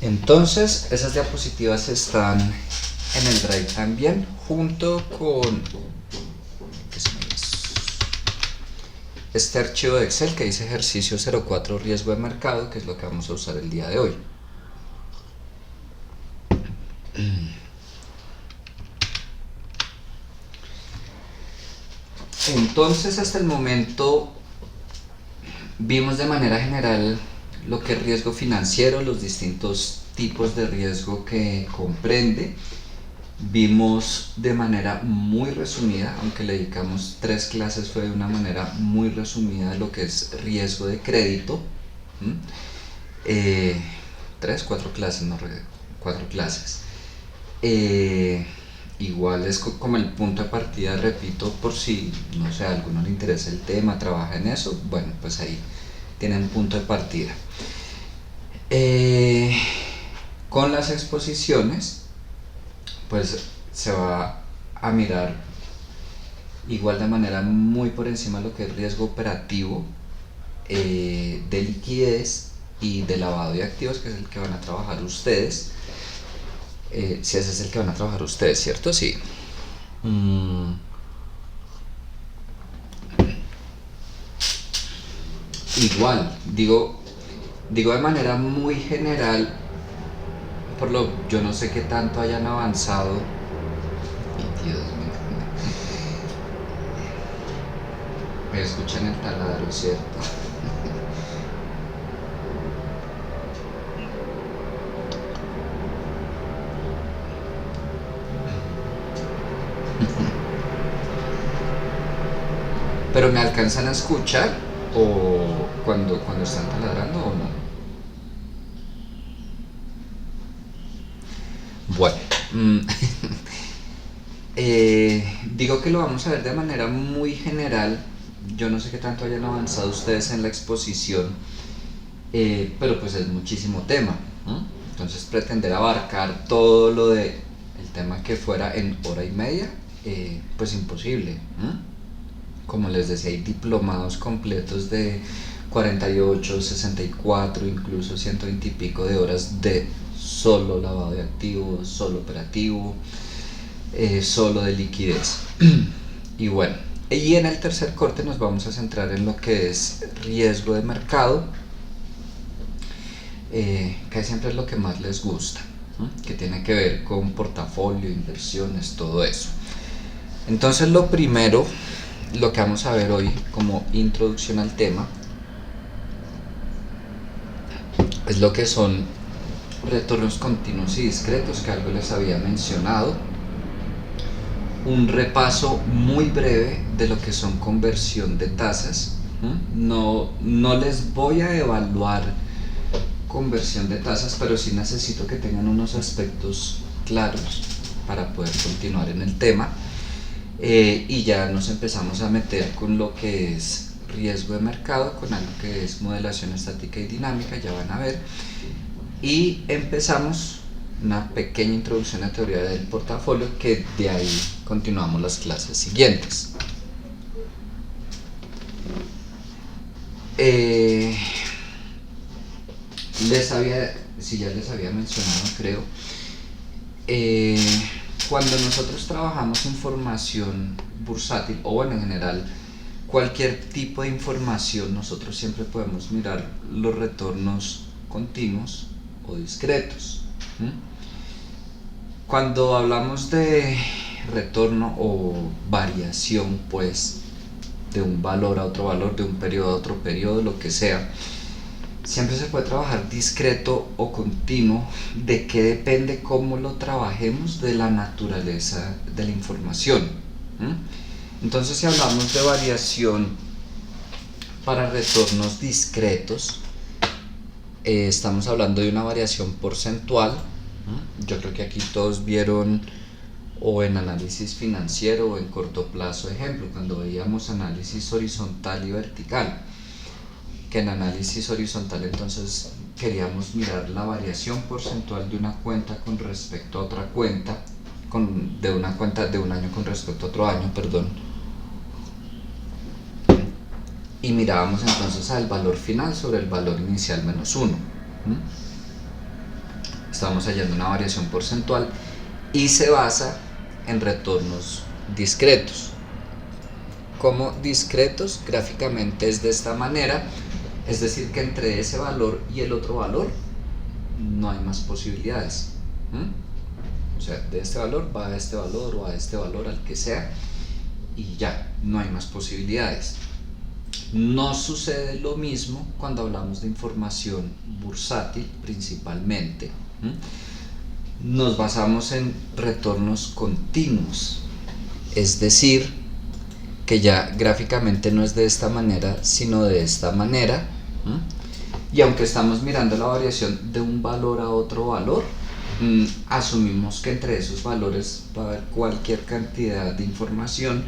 Entonces, esas diapositivas están en el Drive también, junto con este archivo de Excel que dice ejercicio 04 riesgo de mercado, que es lo que vamos a usar el día de hoy. Entonces, hasta el momento vimos de manera general lo que es riesgo financiero, los distintos tipos de riesgo que comprende. Vimos de manera muy resumida, aunque le dedicamos 3 clases, fue de una manera muy resumida lo que es riesgo de crédito. 4 clases, no, 4 clases. Igual es como el punto de partida, repito, por si, no sé, a alguno le interesa el tema, trabaja en eso, bueno, pues ahí tienen punto de partida. Con las exposiciones, pues se va a mirar igual de manera muy por encima lo que es riesgo operativo, de liquidez y de lavado de activos, que es el que van a trabajar ustedes. Si ese es el que van a trabajar ustedes, ¿cierto? Sí. Igual, digo de manera muy general, yo no sé qué tanto hayan avanzado. Y Dios mío, me escuchan el taladro, ¿cierto? Pero me alcanzan a escuchar o cuando están taladrando o no. Bueno, digo que lo vamos a ver de manera muy general. Yo no sé qué tanto hayan avanzado ustedes en la exposición, pero pues es muchísimo tema, ¿no? Entonces pretender abarcar todo lo de el tema que fuera en hora y media, pues imposible, ¿no? Como les decía, hay diplomados completos de 48, 64, incluso 120 y pico de horas de solo lavado de activos, solo operativo, solo de liquidez. Y bueno, y en el tercer corte nos vamos a centrar en lo que es riesgo de mercado, que siempre es lo que más les gusta, ¿no? Que tiene que ver con portafolio, inversiones, todo eso. Entonces lo primero, lo que vamos a ver hoy como introducción al tema, es lo que son retornos continuos y discretos, que algo les había mencionado. Un repaso muy breve de lo que son conversión de tasas. No les voy a evaluar conversión de tasas, pero sí necesito que tengan unos aspectos claros para poder continuar en el tema. Y ya nos empezamos a meter con lo que es riesgo de mercado, con algo que es modelación estática y dinámica, ya van a ver. Y empezamos una pequeña introducción a teoría del portafolio, que de ahí continuamos las clases siguientes. Ya les había mencionado, creo, cuando nosotros trabajamos información bursátil, o bueno, en general cualquier tipo de información, nosotros siempre podemos mirar los retornos continuos o discretos. Cuando hablamos de retorno o variación, pues, de un valor a otro valor, de un periodo a otro periodo, lo que sea, siempre se puede trabajar discreto o continuo. ¿De qué depende cómo lo trabajemos? De la naturaleza de la información. Entonces, si hablamos de variación para retornos discretos, estamos hablando de una variación porcentual. Yo creo que aquí todos vieron, o en análisis financiero o en corto plazo, ejemplo, cuando veíamos análisis horizontal y vertical, que en análisis horizontal entonces queríamos mirar la variación porcentual de una cuenta con respecto a otra cuenta, de una cuenta de un año con respecto a otro año, perdón, y mirábamos entonces al valor final sobre el valor inicial menos 1. estamos hallando una variación porcentual y se basa en retornos discretos. Como discretos, gráficamente es de esta manera, es decir que entre ese valor y el otro valor no hay más posibilidades. O sea, de este valor va a este valor o a este valor, al que sea, y ya, no hay más posibilidades. No sucede lo mismo cuando hablamos de información bursátil principalmente. Nos basamos en retornos continuos, es decir, que ya gráficamente no es de esta manera, sino de esta manera. Y aunque estamos mirando la variación de un valor a otro valor, asumimos que entre esos valores va a haber cualquier cantidad de información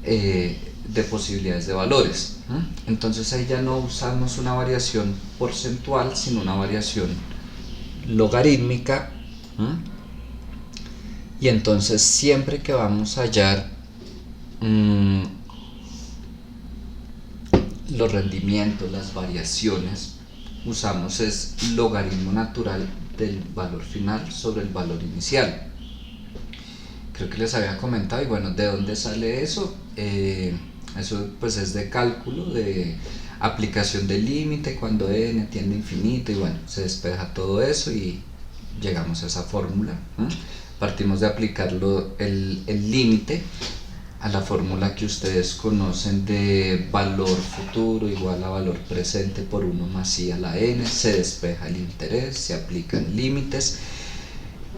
de posibilidades de valores. Entonces ahí ya no usamos una variación porcentual, sino una variación logarítmica. Y entonces siempre que vamos a hallar los rendimientos, las variaciones, usamos es logaritmo natural del valor final sobre el valor inicial. Creo que les había comentado, y bueno, ¿de dónde sale eso? Eso pues es de cálculo, de aplicación del límite cuando n tiende a infinito, y bueno, se despeja todo eso y llegamos a esa fórmula. Partimos de aplicarlo el límite a la fórmula que ustedes conocen de valor futuro igual a valor presente por 1 más i a la n, se despeja el interés, se aplican límites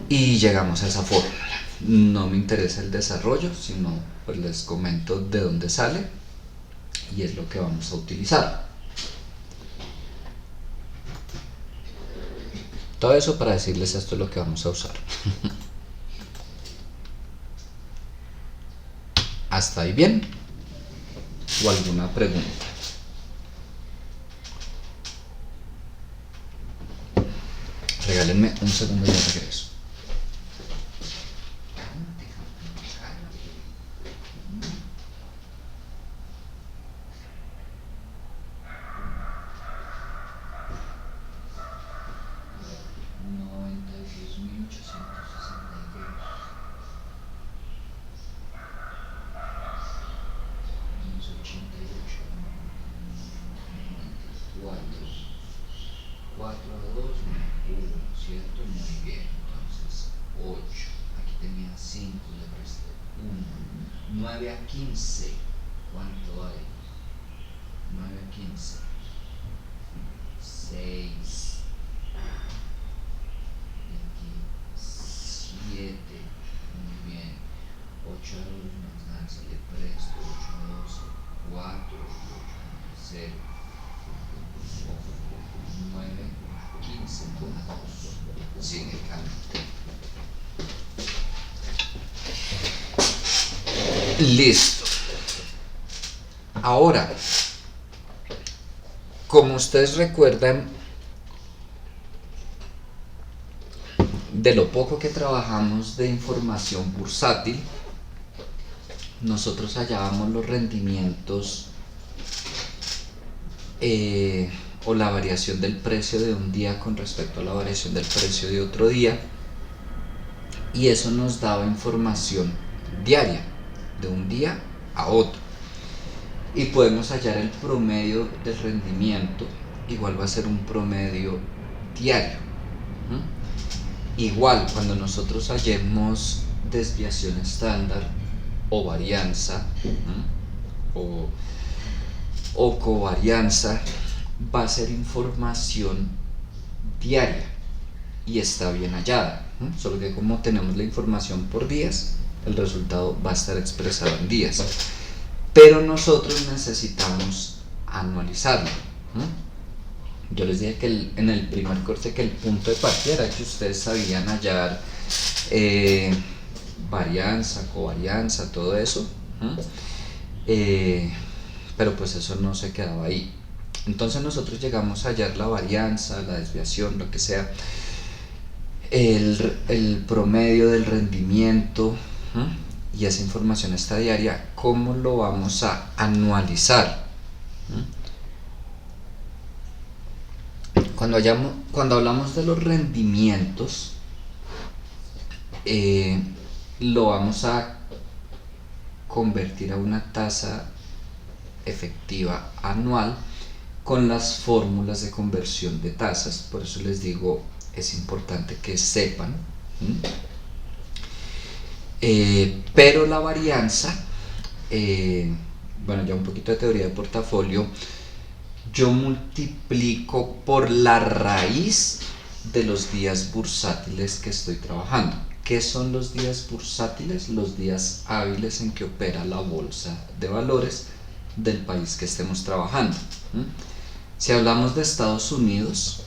y llegamos a esa fórmula. No me interesa el desarrollo, sino pues les comento de dónde sale y es lo que vamos a utilizar. Todo eso para decirles esto es lo que vamos a usar. ¿Hasta ahí bien? ¿O alguna pregunta? Regálenme un segundo y ya regreso. Listo. Ahora, como ustedes recuerdan, de lo poco que trabajamos de información bursátil, nosotros hallábamos los rendimientos o la variación del precio de un día con respecto a la variación del precio de otro día, y eso nos daba información diaria de un día a otro, y podemos hallar el promedio del rendimiento. Igual va a ser un promedio diario. Igual cuando nosotros hallemos desviación estándar o varianza o covarianza, va a ser información diaria y está bien hallada. Solo que como tenemos la información por días, el resultado va a estar expresado en días, pero nosotros necesitamos anualizarlo. Yo les dije que en el primer corte que el punto de partida era que ustedes sabían hallar varianza, covarianza, todo eso, pero pues eso no se quedaba ahí. Entonces nosotros llegamos a hallar la varianza, la desviación, lo que sea, el promedio del rendimiento, y esa información está diaria. ¿Cómo lo vamos a anualizar? Cuando hablamos de los rendimientos, eh, lo vamos a convertir a una tasa efectiva anual con las fórmulas de conversión de tasas. Por eso les digo, es importante que sepan. Pero la varianza, bueno, ya un poquito de teoría de portafolio, yo multiplico por la raíz de los días bursátiles que estoy trabajando. ¿Qué son los días bursátiles? Los días hábiles en que opera la bolsa de valores del país que estemos trabajando. Si hablamos de Estados Unidos,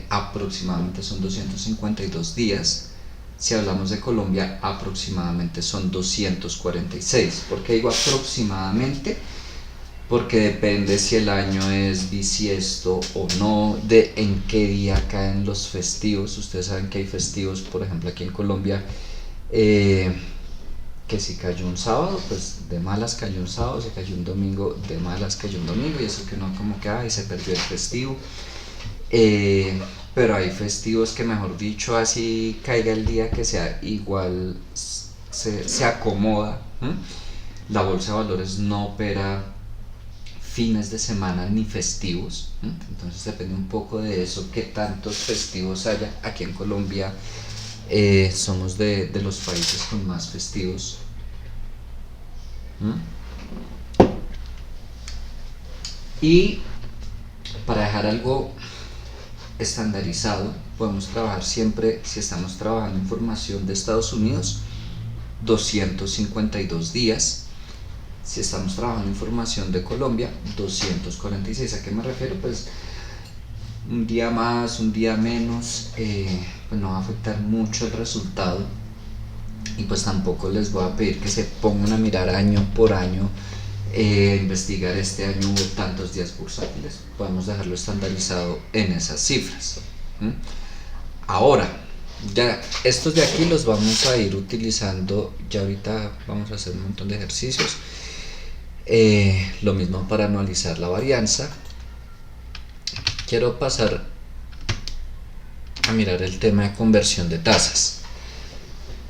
aproximadamente son 252 días. Si hablamos de Colombia, aproximadamente son 246. ¿Por qué digo aproximadamente? Porque depende si el año es bisiesto o no, de en qué día caen los festivos. Ustedes saben que hay festivos, por ejemplo aquí en Colombia, que si cayó un sábado, pues de malas cayó un sábado, si cayó un domingo, de malas cayó un domingo, y eso que uno como que, ay, se perdió el festivo. Pero hay festivos que, mejor dicho, así caiga el día que sea, igual se acomoda. La bolsa de valores no opera fines de semana ni festivos, entonces depende un poco de eso, qué tantos festivos haya. Aquí en Colombia somos de los países con más festivos. Y para dejar algo estandarizado, podemos trabajar siempre, si estamos trabajando información de Estados Unidos, 252 días. Si estamos trabajando información de Colombia, 246. ¿A qué me refiero? Pues un día más, un día menos, pues no va a afectar mucho el resultado, y pues tampoco les voy a pedir que se pongan a mirar año por año, investigar este año hubo tantos días bursátiles. Podemos dejarlo estandarizado en esas cifras. Ahora, ya estos de aquí los vamos a ir utilizando. Ya ahorita vamos a hacer un montón de ejercicios. Lo mismo para anualizar la varianza. Quiero pasar a mirar el tema de conversión de tasas.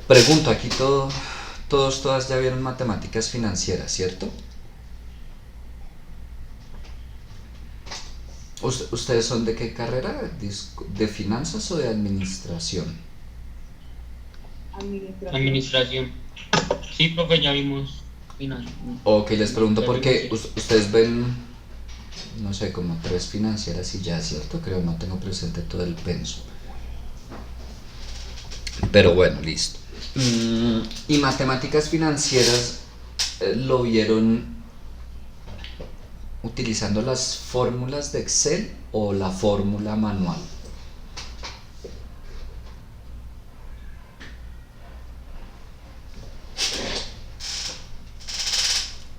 Pregunto, aquí todas ya vieron matemáticas financieras, ¿cierto? ¿Ustedes son de qué carrera? ¿De finanzas o de administración? Administración. Sí, profe, ya vimos finanzas. Ok, les pregunto Ya porque vimos. ustedes ven, no sé, como 3 financieras y ya, ¿cierto? Creo, no tengo presente todo el penso. Pero bueno, listo. Y matemáticas financieras, lo vieron utilizando las fórmulas de Excel o la fórmula manual.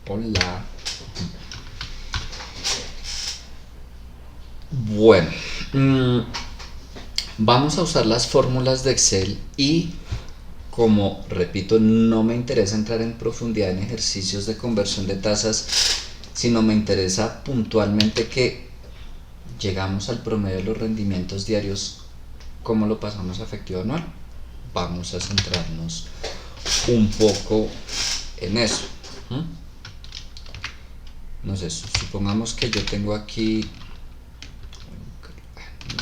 Hola. Bueno, vamos a usar las fórmulas de Excel, y como repito, no me interesa entrar en profundidad en ejercicios de conversión de tasas, sino me interesa puntualmente que llegamos al promedio de los rendimientos diarios, ¿cómo lo pasamos a efectivo anual? Vamos a centrarnos un poco en eso. No sé, supongamos que yo tengo aquí,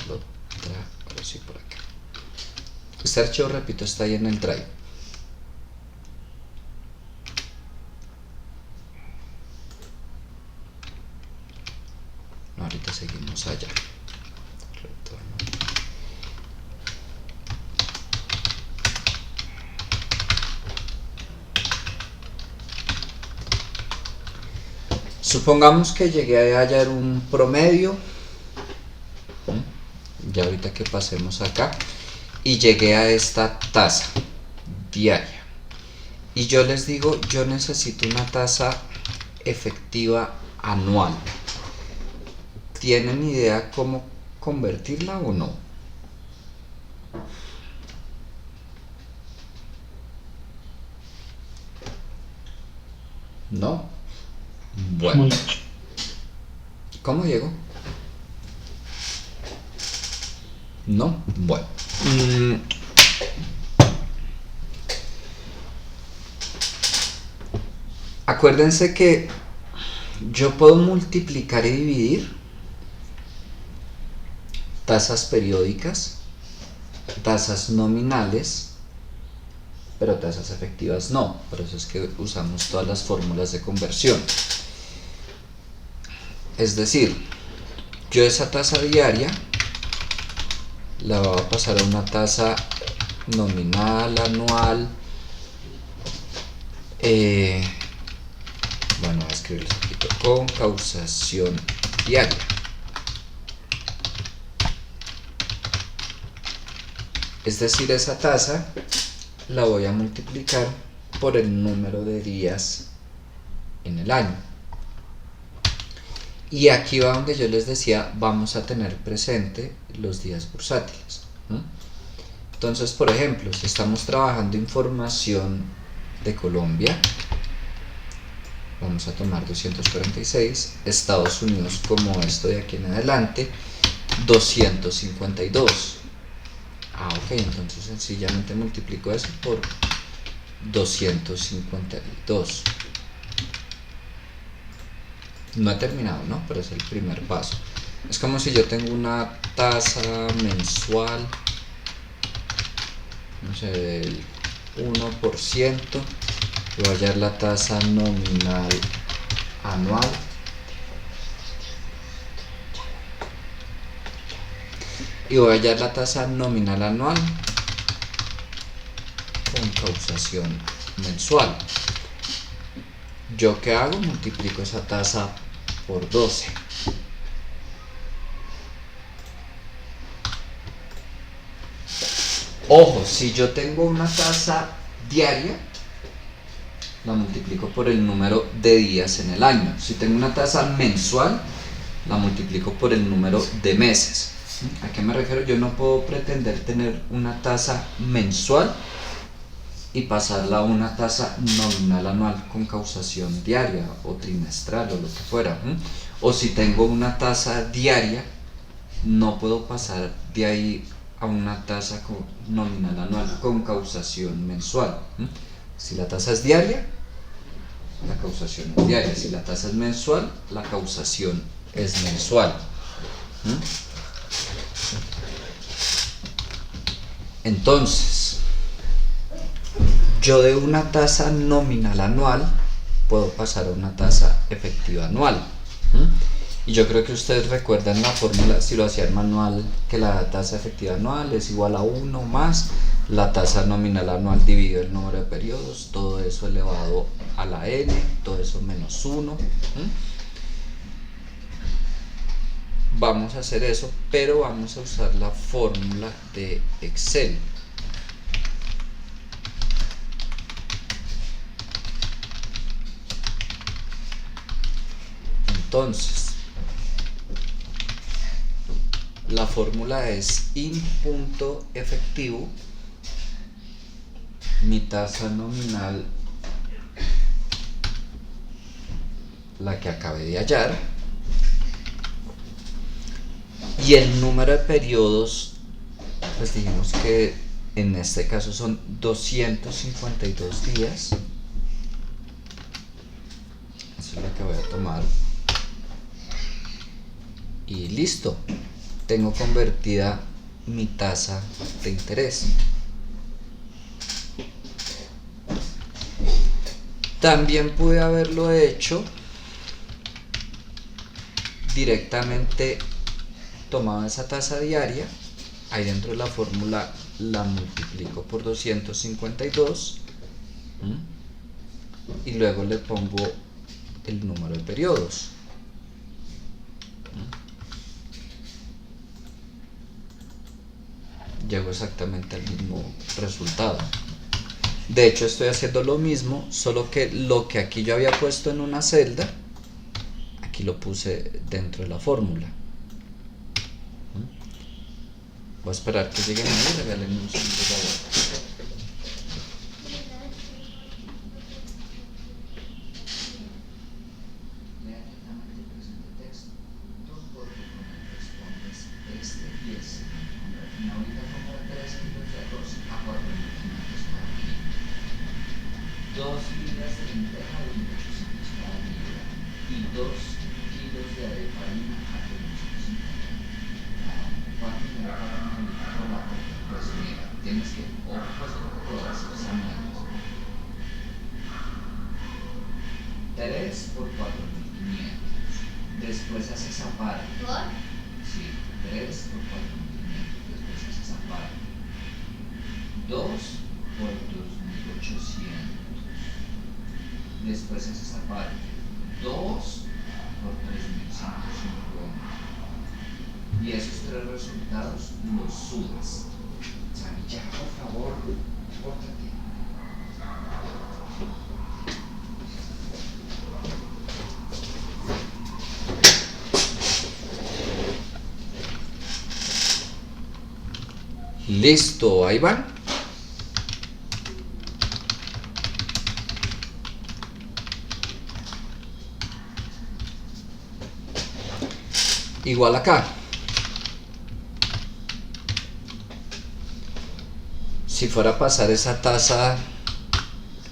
ahora sí, por acá. Este archivo, repito, está ahí en el Drive. No, ahorita seguimos allá. Supongamos que llegué a hallar un promedio, ya ahorita que pasemos acá, y llegué a esta tasa diaria. Y yo les digo, yo necesito una tasa efectiva anual. ¿Tienen idea cómo convertirla o no? ¿No? Bueno. ¿Cómo, Diego? ¿No? Bueno. Acuérdense que yo puedo multiplicar y dividir tasas periódicas, tasas nominales, pero tasas efectivas no. Por eso es que usamos todas las fórmulas de conversión. Es decir, yo esa tasa diaria la voy a pasar a una tasa nominal, anual. Bueno, voy a escribirlo un poquito. Concausación diaria. Es decir, esa tasa la voy a multiplicar por el número de días en el año. Y aquí va donde yo les decía, vamos a tener presente los días bursátiles. Entonces, por ejemplo, si estamos trabajando información de Colombia, vamos a tomar 246, Estados Unidos como esto de aquí en adelante, 252. Ok, entonces sencillamente multiplico eso por 252. No he terminado, ¿no? Pero es el primer paso. Es como si yo tengo una tasa mensual, no sé, del 1%, y voy a hallar la tasa nominal anual. Y voy a hallar la tasa nominal anual con causación mensual. ¿Yo qué hago? Multiplico esa tasa por 12. Ojo, si yo tengo una tasa diaria, la multiplico por el número de días en el año. Si tengo una tasa mensual, la multiplico por el número de meses. ¿A qué me refiero? Yo no puedo pretender tener una tasa mensual y pasarla a una tasa nominal anual con causación diaria o trimestral o lo que fuera. O si tengo una tasa diaria, no puedo pasar de ahí a una tasa nominal anual con causación mensual. Si la tasa es diaria, la causación es diaria. Si la tasa es mensual, la causación es mensual. Entonces, yo de una tasa nominal anual puedo pasar a una tasa efectiva anual. Y yo creo que ustedes recuerdan la fórmula, si lo hacían manual, que la tasa efectiva anual es igual a 1 más la tasa nominal anual dividido el número de periodos, todo eso elevado a la n, todo eso menos 1. Vamos a hacer eso, pero vamos a usar la fórmula de Excel. Entonces, la fórmula es in.efectivo, mi tasa nominal, la que acabé de hallar, y el número de periodos, pues dijimos que en este caso son 252 días. Eso es lo que voy a tomar. Y listo. Tengo convertida mi tasa de interés. También pude haberlo hecho directamente, tomado esa tasa diaria, ahí dentro de la fórmula la multiplico por 252 y luego le pongo el número de periodos. Llego exactamente al mismo resultado. De hecho, estoy haciendo lo mismo, solo que lo que aquí yo había puesto en una celda, aquí lo puse dentro de la fórmula. Voy a esperar que lleguen ahí, regálenme un segundo de agua. lenteja de 1800 cada libra y 2 kilos de areparina a 350. ¿Cuánto me va a pagar una chocolate? Pues mira, tienes que, o pues lo que te voy a hacer son menos. 3 por 4.500. Después haces aparte. ¿Por? Sí, 3 por 4.500. Después haces aparte. 2 por 2.800. Después haces aparte. 2 por 3.150. Y esos tres resultados los sumas. Sammy, ya, por favor, pórtate. Listo, ahí van. Igual acá. Si fuera a pasar esa tasa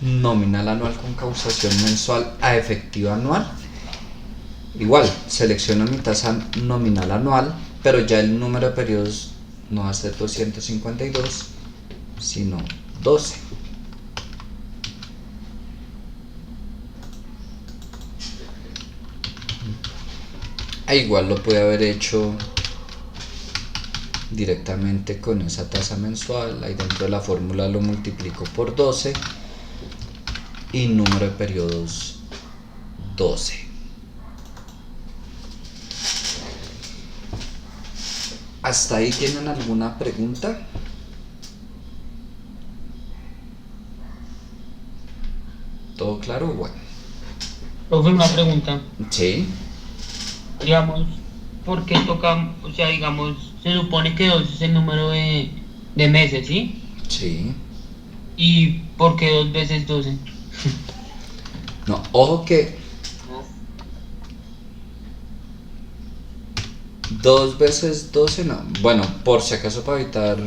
nominal anual con causación mensual a efectiva anual, igual selecciono mi tasa nominal anual, pero ya el número de periodos no va a ser 252, sino 12. Igual lo puede haber hecho directamente con esa tasa mensual. Ahí dentro de la fórmula lo multiplico por 12 y número de periodos 12. ¿Hasta ahí tienen alguna pregunta? ¿Todo claro? Bueno. Profe, una pregunta. Sí. Digamos, ¿por qué toca, o sea, digamos, se supone que 2 es el número de meses, ¿sí? Sí. ¿Y por qué 2 veces 12? No, ojo que 2 veces 12 no. Bueno, por si acaso para evitar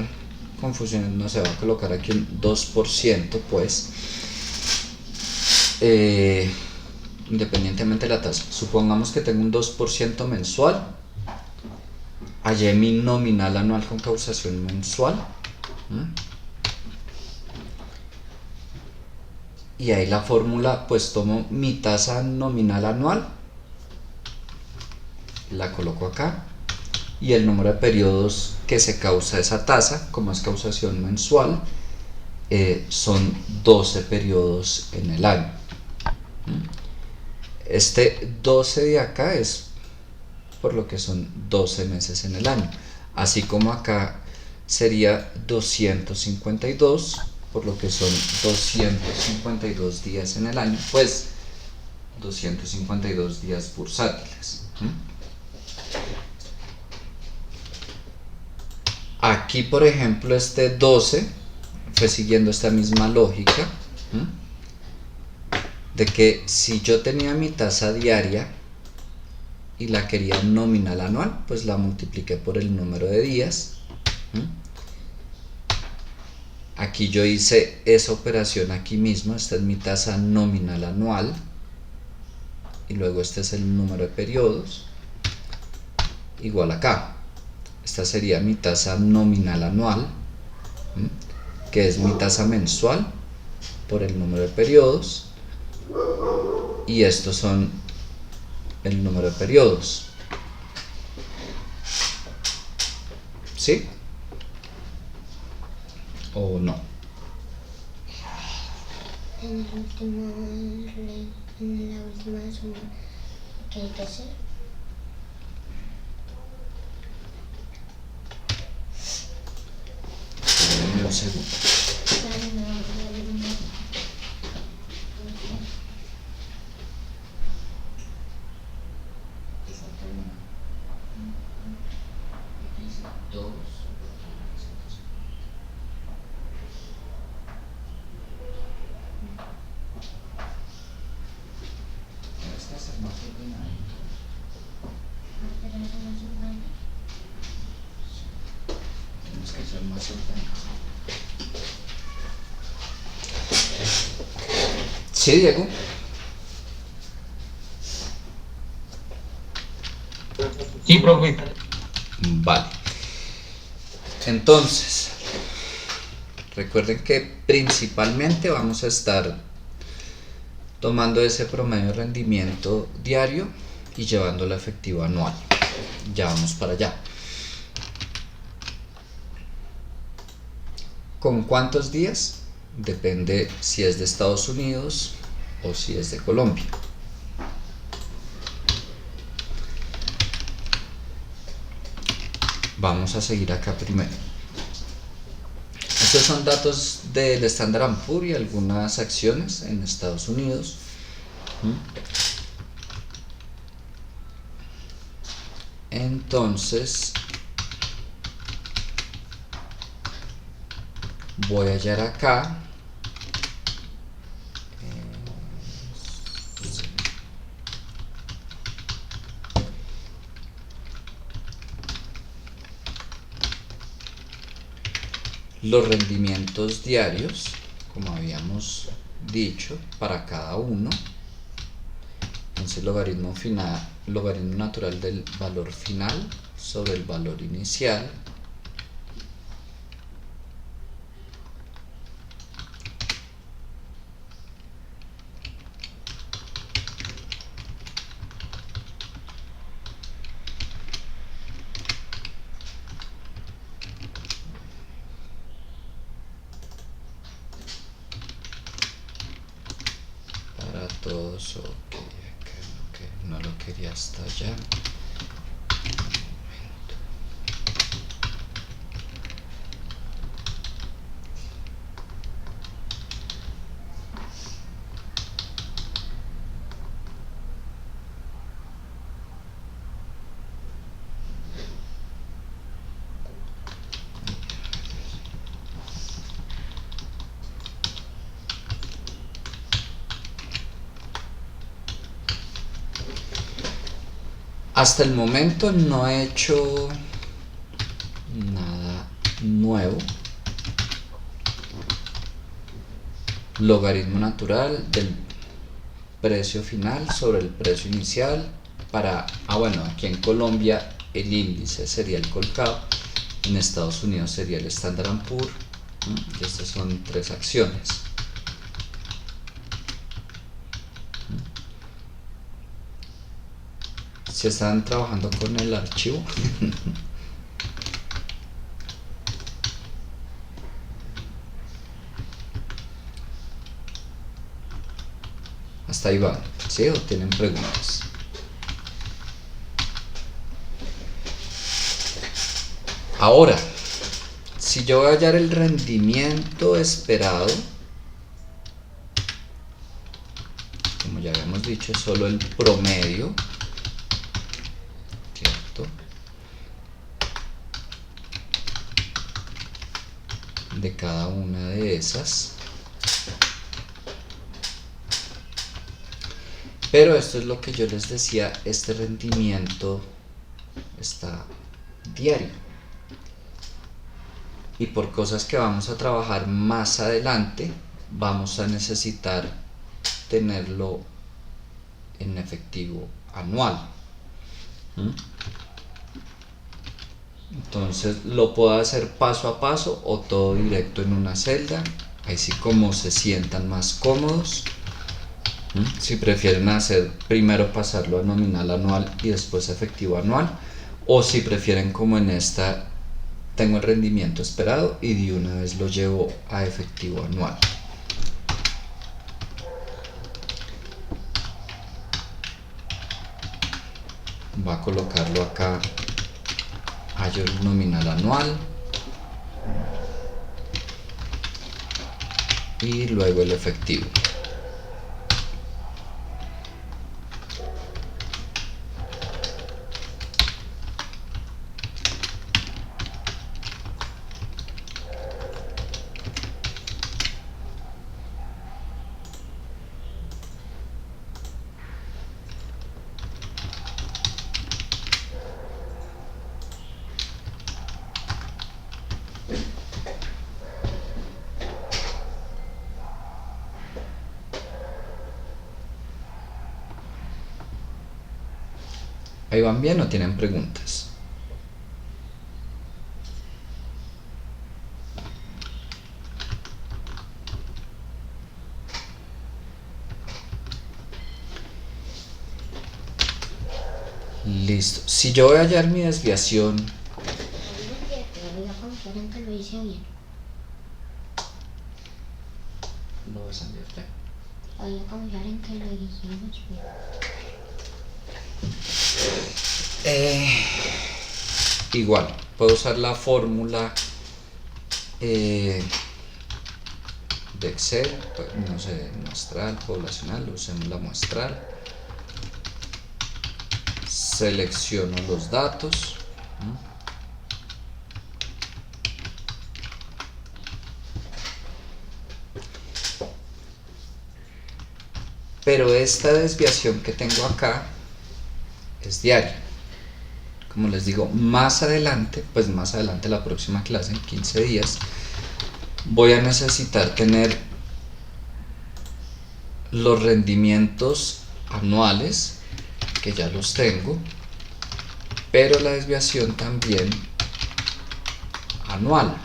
confusiones no se va a colocar aquí un 2%, pues. Independientemente de la tasa. Supongamos que tengo un 2% mensual. Hallé mi nominal anual con causación mensual. Y ahí la fórmula, pues tomo mi tasa nominal anual, la coloco acá, y el número de periodos que se causa esa tasa, como es causación mensual, son 12 periodos en el año. Este 12 de acá es por lo que son 12 meses en el año, así como acá sería 252 por lo que son 252 días en el año, pues 252 días bursátiles. Aquí, por ejemplo, este 12 fue siguiendo esta misma lógica, de que si yo tenía mi tasa diaria y la quería nominal anual, pues la multipliqué por el número de días. Aquí yo hice esa operación aquí mismo. Esta es mi tasa nominal anual y luego este es el número de periodos, igual acá. Esta sería mi tasa nominal anual, que es mi tasa mensual por el número de periodos, y estos son el número de periodos. ¿Sí? ¿O no? En la última suma, ¿qué hay que hacer? Un segundo. Sí, Diego. Sí, profe. Vale. Entonces, recuerden que principalmente vamos a estar tomando ese promedio de rendimiento diario y llevándolo a efectivo anual. Ya vamos para allá. ¿Con cuántos días? Depende si es de Estados Unidos o si es de Colombia. Vamos a seguir acá primero. Estos son datos del Standard & Poor's y algunas acciones en Estados Unidos. Entonces, voy a hallar acá. Los rendimientos diarios, como habíamos dicho, para cada uno. Entonces, logaritmo natural del valor final sobre el valor inicial para todos. Ok, acá no lo quería hasta allá. Hasta el momento no he hecho nada nuevo. Logaritmo natural del precio final sobre el precio inicial para, bueno, aquí en Colombia el índice sería el Colcap, en Estados Unidos sería el Standard & Poor's, y estas son 3 acciones. Si están trabajando con el archivo. Hasta ahí va, ¿sí? ¿O tienen preguntas? Ahora, si yo voy a hallar el rendimiento esperado, como ya habíamos dicho, es solo el promedio, ¿cierto?, de cada una de esas. Pero esto es lo que yo les decía, este rendimiento está diario. Y por cosas que vamos a trabajar más adelante, vamos a necesitar tenerlo en efectivo anual. Entonces lo puedo hacer paso a paso o todo directo en una celda, ahí sí como se sientan más cómodos. Si prefieren hacer primero pasarlo a nominal anual y después efectivo anual, o si prefieren como en esta tengo el rendimiento esperado y de una vez lo llevo a efectivo anual. Va a colocarlo acá, hallo el nominal anual y luego el efectivo. ¿Ahí van bien o tienen preguntas? Listo. Si yo voy a hallar mi desviación, Voy a confiar en que lo hice bien. ¿lo vas a enviar ya? Voy a confiar en que lo hicimos bien. Igual, puedo usar la fórmula de Excel, no sé, muestral, poblacional, usemos la muestral. Selecciono los datos. Pero esta desviación que tengo acá es diaria. Como les digo, más adelante la próxima clase, en 15 días, voy a necesitar tener los rendimientos anuales, que ya los tengo, pero la desviación también anual.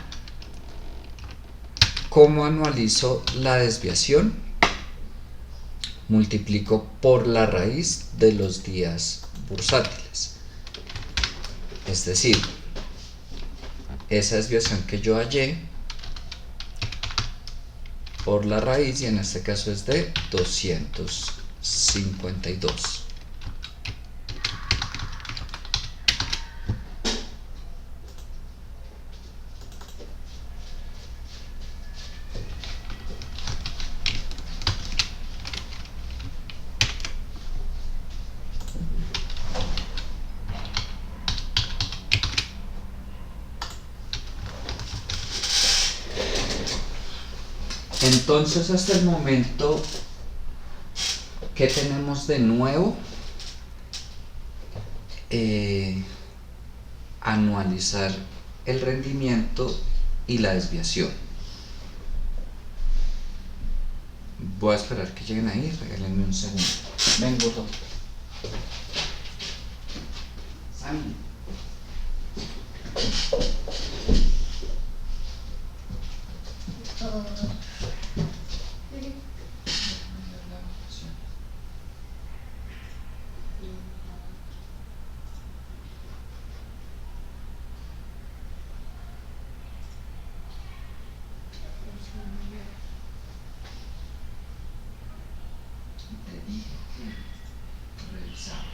¿Cómo anualizo la desviación? Multiplico por la raíz de los días bursátiles. Es decir, esa desviación que yo hallé por la raíz, y en este caso es de 252. Entonces, hasta el momento, ¿qué tenemos de nuevo? Anualizar el rendimiento y la desviación. Voy a esperar que lleguen ahí, regálenme un segundo. Vengo, doctor. Sammy. Te dije que revisaba.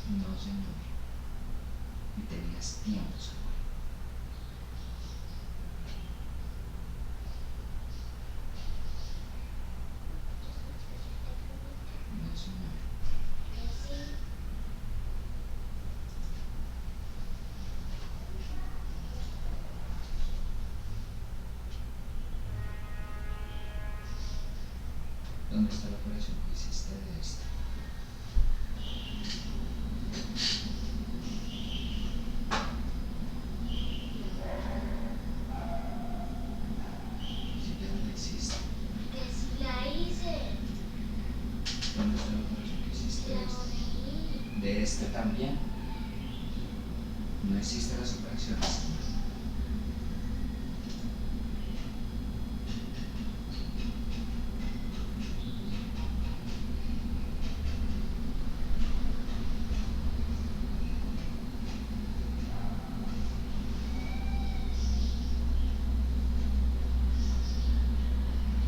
No, señor. Y tenías tiempo, señor. No, señor. ¿Dónde está la operación que hiciste de esto? Si ya no existe. Que si la hice, ¿Dónde está la operación que hiciste de esto? ¿De este también? No existen las operaciones.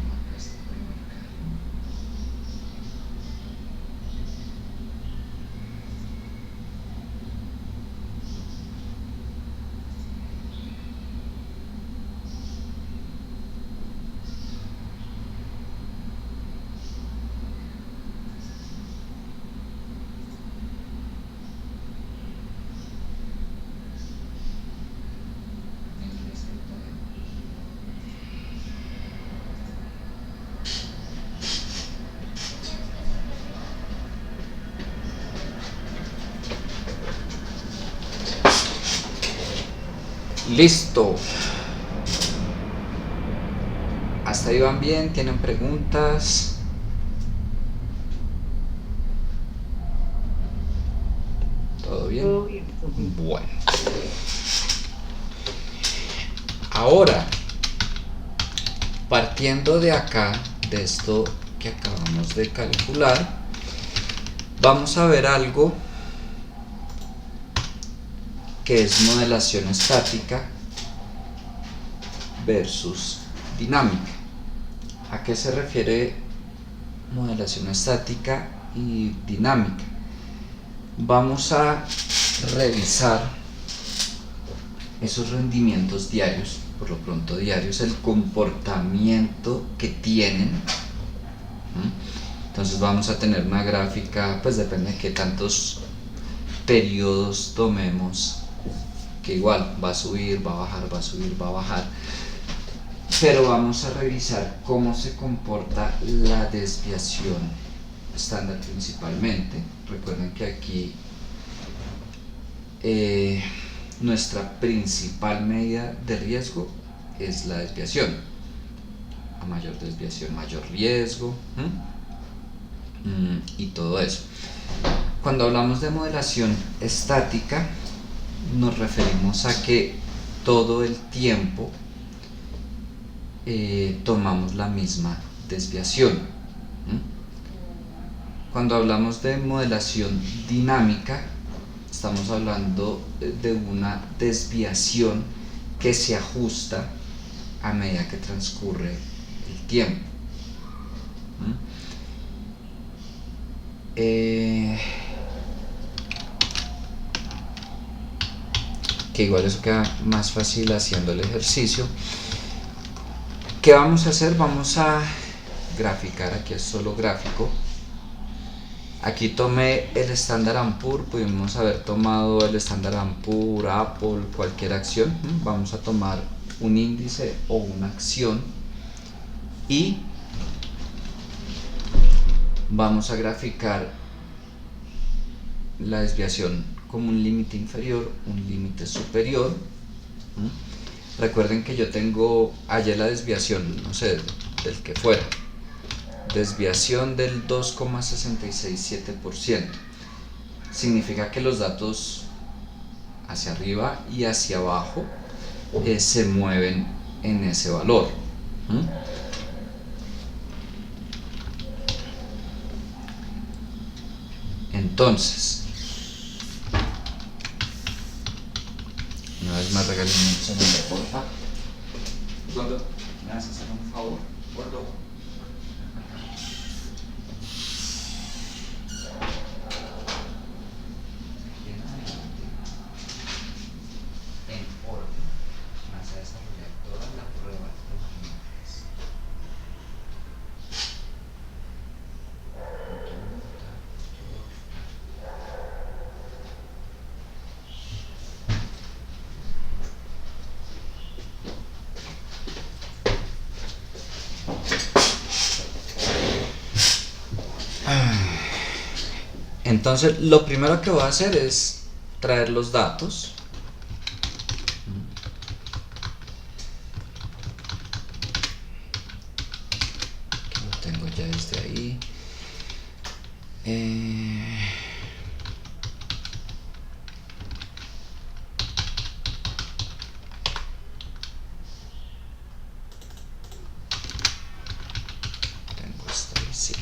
Marcaste por marcar. Listo. Hasta ahí van bien, ¿tienen preguntas? ¿Todo bien? Todo bien. Bueno. Ahora, partiendo de acá, de esto que acabamos de calcular, vamos a ver algo que es modelación estática versus dinámica. ¿A qué se refiere modelación estática y dinámica? Vamos a revisar esos rendimientos diarios, por lo pronto diarios, el comportamiento que tienen. Entonces vamos a tener una gráfica, pues depende de qué tantos periodos tomemos, que igual va a subir, va a bajar, va a subir, va a bajar, pero vamos a revisar cómo se comporta la desviación estándar principalmente. Recuerden que aquí nuestra principal medida de riesgo es la desviación. A mayor desviación, mayor riesgo, y todo eso. Cuando hablamos de modelación estática, nos referimos a que todo el tiempo tomamos la misma desviación. Cuando hablamos de modelación dinámica, estamos hablando de una desviación que se ajusta a medida que transcurre el tiempo. Que igual eso queda más fácil haciendo el ejercicio. ¿Qué vamos a hacer? Vamos a graficar, aquí es solo gráfico. Aquí tomé el Standard & Poor's, pudimos haber tomado el Standard & Poor's, Apple, cualquier acción. Vamos a tomar un índice o una acción y vamos a graficar la desviación como un límite inferior, un límite superior. Recuerden que yo tengo ayer la desviación, no sé, del que fuera, desviación del 2,667%. Significa que los datos hacia arriba y hacia abajo se mueven en ese valor. Entonces, una vez más regalen un segundo, porfa. Gordo, ¿me vas a hacer un favor? Gordo. En orden, vas a desarrollar toda la prueba de los límites. Entonces, lo primero que voy a hacer es traer los datos. Que lo tengo ya desde ahí. Tengo esto ahí, sí.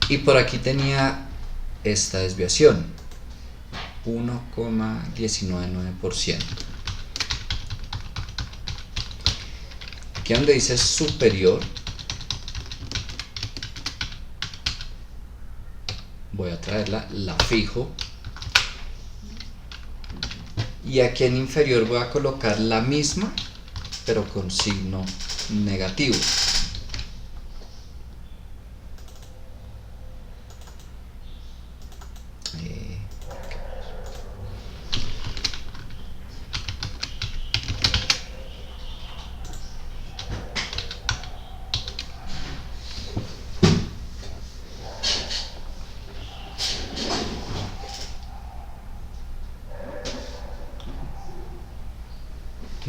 Y por aquí tenía esta desviación, 1,199%. Aquí donde dice superior, voy a traerla, la fijo. Y aquí en inferior voy a colocar la misma, pero con signo negativo.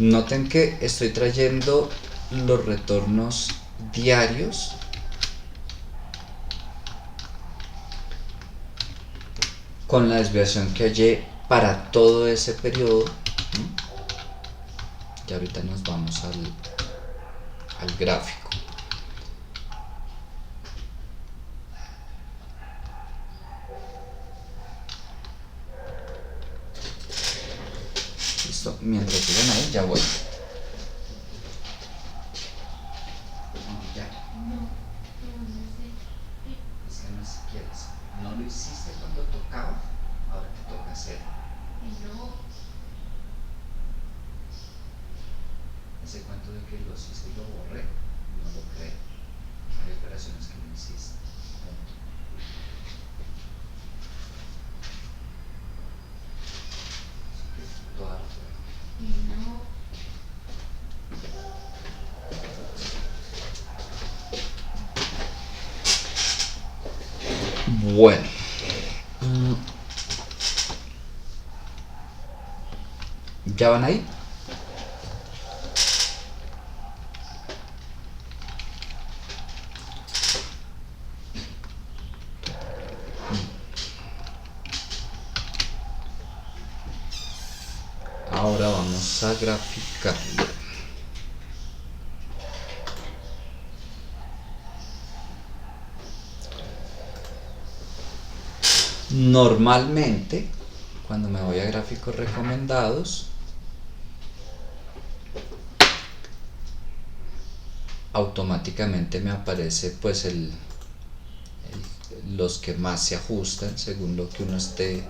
Noten que estoy trayendo los retornos diarios con la desviación que hallé para todo ese periodo. Y ahorita nos vamos al gráfico. Listo, mientras sigan ahí ya voy. Es que no si quieres. No lo hiciste cuando tocaba, ahora te toca hacerlo. Ese cuento de que lo hiciste y lo borré, no lo creo. Hay operaciones que no hiciste. Punto. Así que toda la prueba. Bueno. ¿Ya van ahí? Ahora vamos a graficarlo. Normalmente, cuando me voy a gráficos recomendados, automáticamente me aparece pues los que más se ajustan según lo que uno esté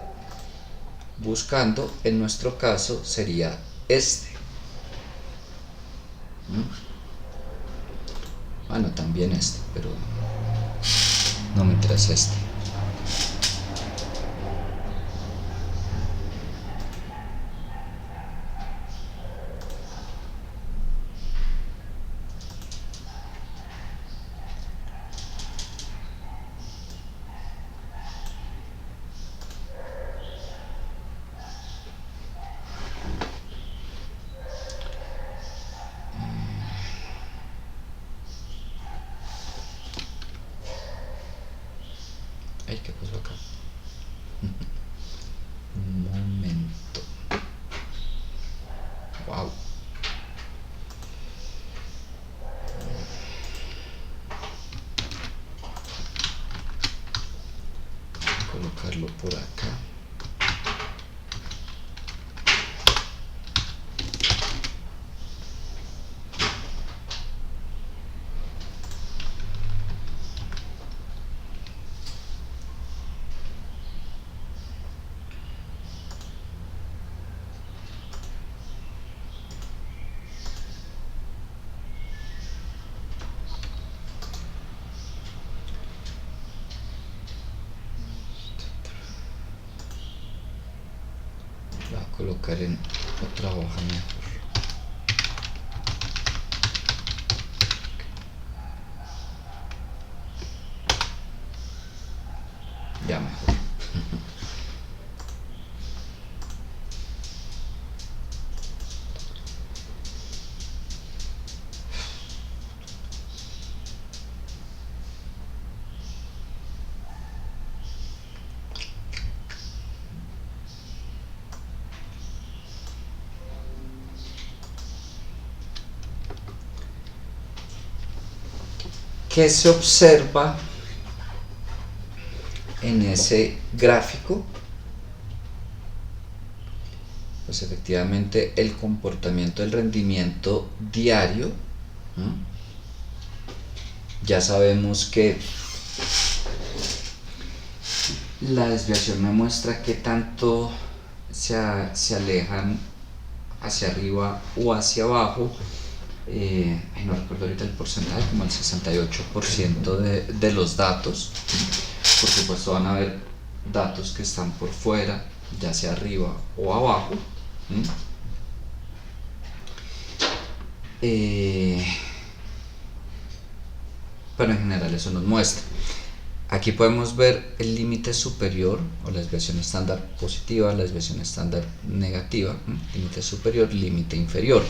buscando. En nuestro caso sería este. Bueno, también este, pero no me interesa este. Ay, ¿qué pasó acá? Un momento. Wow. Colocarlo por acá. Lo voy a colocar en otra hoja mejor. Ya mejor. ¿Qué se observa en ese gráfico? Pues efectivamente el comportamiento del rendimiento diario. Ya sabemos que la desviación me muestra qué tanto se alejan hacia arriba o hacia abajo. No recuerdo ahorita el porcentaje, como el 68% de los datos. Por supuesto van a haber datos que están por fuera, ya sea arriba o abajo. Pero en general eso nos muestra. Aquí podemos ver el límite superior o la desviación estándar positiva, la desviación estándar negativa, límite superior, límite inferior.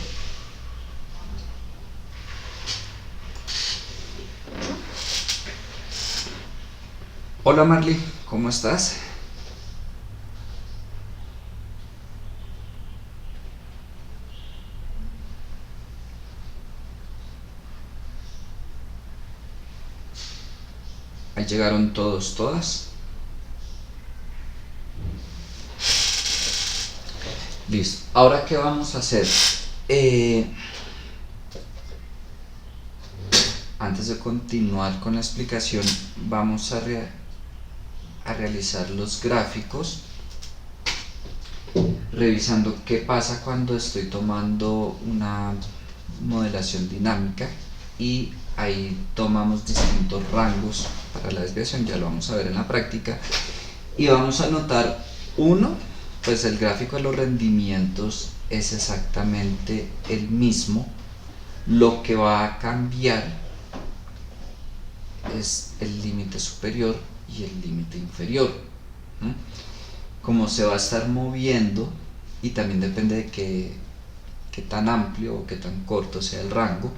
Hola Marley, ¿cómo estás? Ahí llegaron todos, todas. Listo. Ahora, ¿qué vamos a hacer? Antes de continuar con la explicación, vamos a realizar los gráficos, revisando qué pasa cuando estoy tomando una modelación dinámica, y ahí tomamos distintos rangos para la desviación, ya lo vamos a ver en la práctica, y vamos a notar pues el gráfico de los rendimientos es exactamente el mismo. Lo que va a cambiar es el límite superior y el límite inferior. Como se va a estar moviendo, y también depende de qué tan amplio o qué tan corto sea el rango,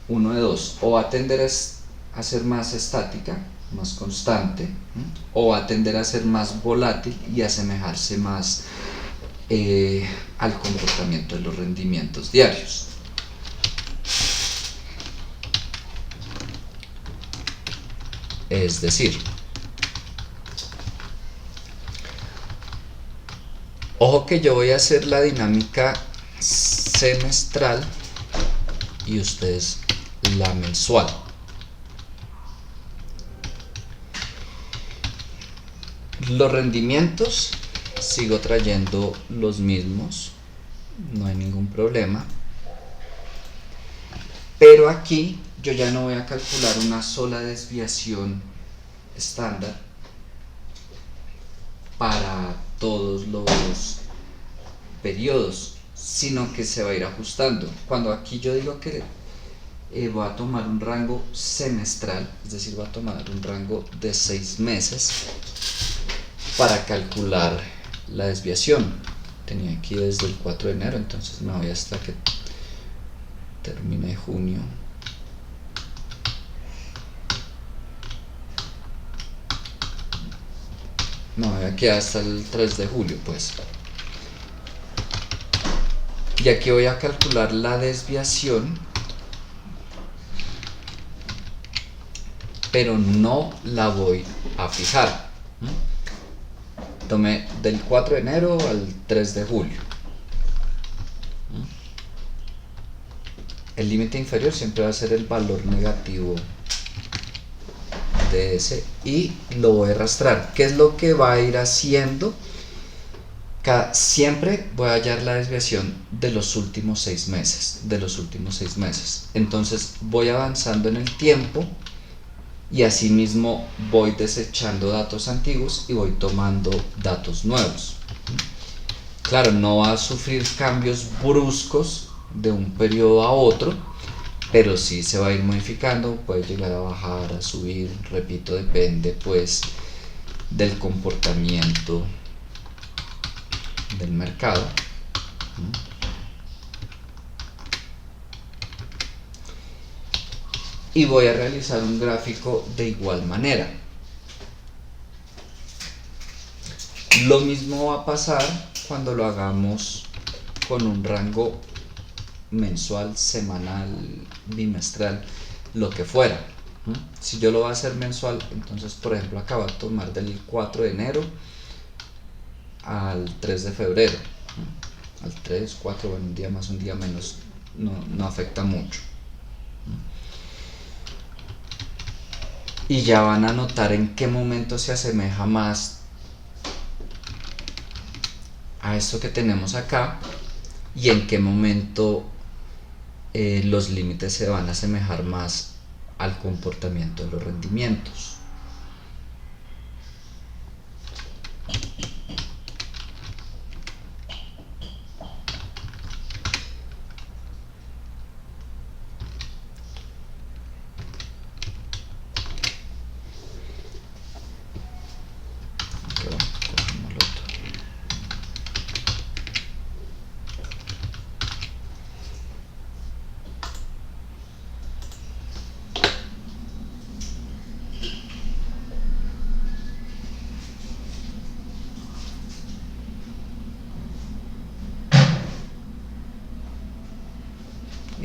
uno de dos: o va a tender a ser más estática, más constante, o va a tender a ser más volátil y asemejarse más al comportamiento de los rendimientos diarios. Es decir, ojo que yo voy a hacer la dinámica semestral y ustedes la mensual. Los rendimientos sigo trayendo los mismos, no hay ningún problema, pero aquí yo ya no voy a calcular una sola desviación estándar para todos los periodos, sino que se va a ir ajustando. Cuando aquí yo digo que voy a tomar un rango semestral, es decir, voy a tomar un rango de 6 meses para calcular la desviación. Tenía aquí desde el 4 de enero, entonces me voy hasta que termine junio. Me voy aquí hasta el 3 de julio, pues. Y aquí voy a calcular la desviación, pero no la voy a fijar. Tomé del 4 de enero al 3 de julio. El límite inferior siempre va a ser el valor negativo de ese, y lo voy a arrastrar. ¿Qué es lo que va a ir haciendo? Siempre voy a hallar la desviación de los últimos 6 meses. Entonces voy avanzando en el tiempo, y asimismo voy desechando datos antiguos y voy tomando datos nuevos. Claro, no va a sufrir cambios bruscos de un periodo a otro, pero sí se va a ir modificando, puede llegar a bajar, a subir, repito, depende pues del comportamiento del mercado. Y voy a realizar un gráfico de igual manera. Lo mismo va a pasar cuando lo hagamos con un rango mensual, semanal, bimestral, lo que fuera. Si yo lo voy a hacer mensual, entonces por ejemplo acá voy a tomar del 4 de enero al 3 de febrero. Al 3, 4, bueno, un día más, un día menos, no afecta mucho. Y ya van a notar en qué momento se asemeja más a esto que tenemos acá, y en qué momento los límites se van a asemejar más al comportamiento de los rendimientos.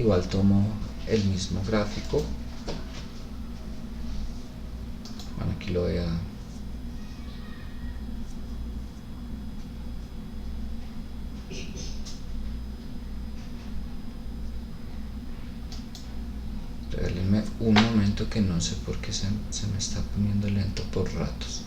igual tomo el mismo gráfico. Bueno, aquí lo voy a regálenme un momento que no sé por qué se me está poniendo lento por ratos.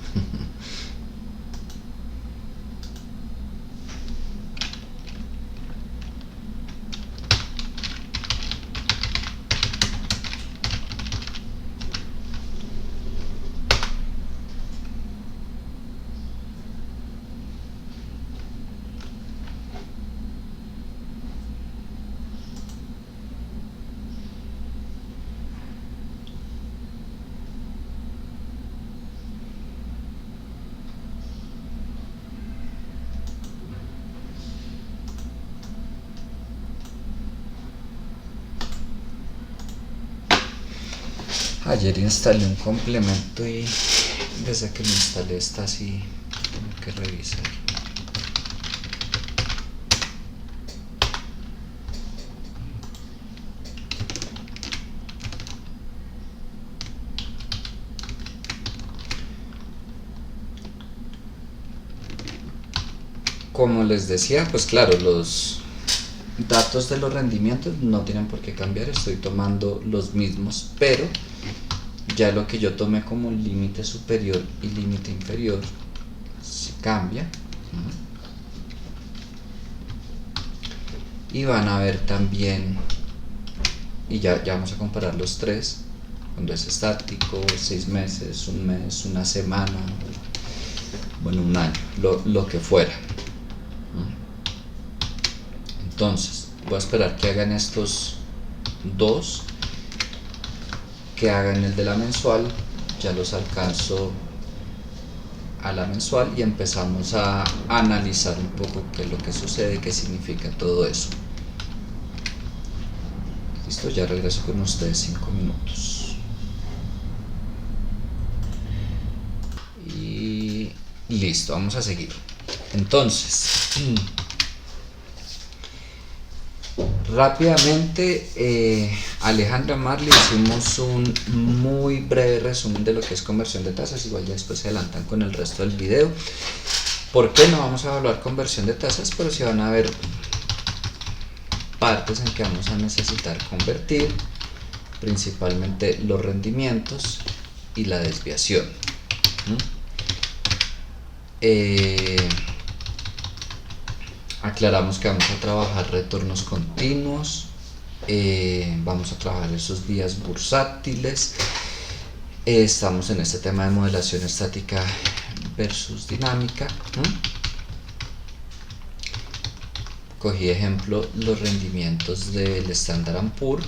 Ayer instalé un complemento y desde que lo instalé está así, tengo que revisar. Como les decía, pues claro, los datos de los rendimientos no tienen por qué cambiar, estoy tomando los mismos, pero ya lo que yo tomé como límite superior y límite inferior se cambia. Y van a ver también, y ya vamos a comparar los tres, cuando es estático, 6 meses, un mes, una semana, bueno, un año, lo que fuera. Entonces, voy a esperar que hagan estos dos, que hagan el de la mensual, ya los alcanzo a la mensual y empezamos a analizar un poco qué es lo que sucede, qué significa todo eso. Listo, ya regreso con ustedes 5 minutos. Y listo, vamos a seguir. Entonces, rápidamente, Alejandra Marley, hicimos un muy breve resumen de lo que es conversión de tasas, igual ya después se adelantan con el resto del video. ¿Por qué no vamos a evaluar conversión de tasas? Pero sí van a ver partes en que vamos a necesitar convertir, principalmente los rendimientos y la desviación. Aclaramos que vamos a trabajar retornos continuos, vamos a trabajar esos días bursátiles, estamos en este tema de modelación estática versus dinámica. Cogí ejemplo los rendimientos del Standard & Poor's.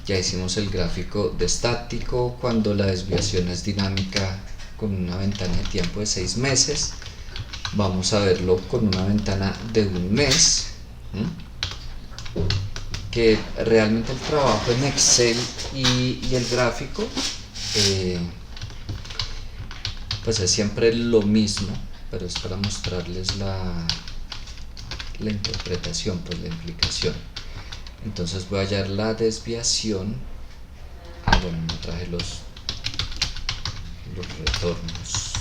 Ya hicimos el gráfico de estático cuando la desviación es dinámica con una ventana de tiempo de 6 meses. Vamos a verlo con una ventana de un mes, que realmente el trabajo en Excel y el gráfico pues es siempre lo mismo, pero es para mostrarles la interpretación, pues la implicación. Entonces voy a hallar la desviación. Bueno, me traje los retornos,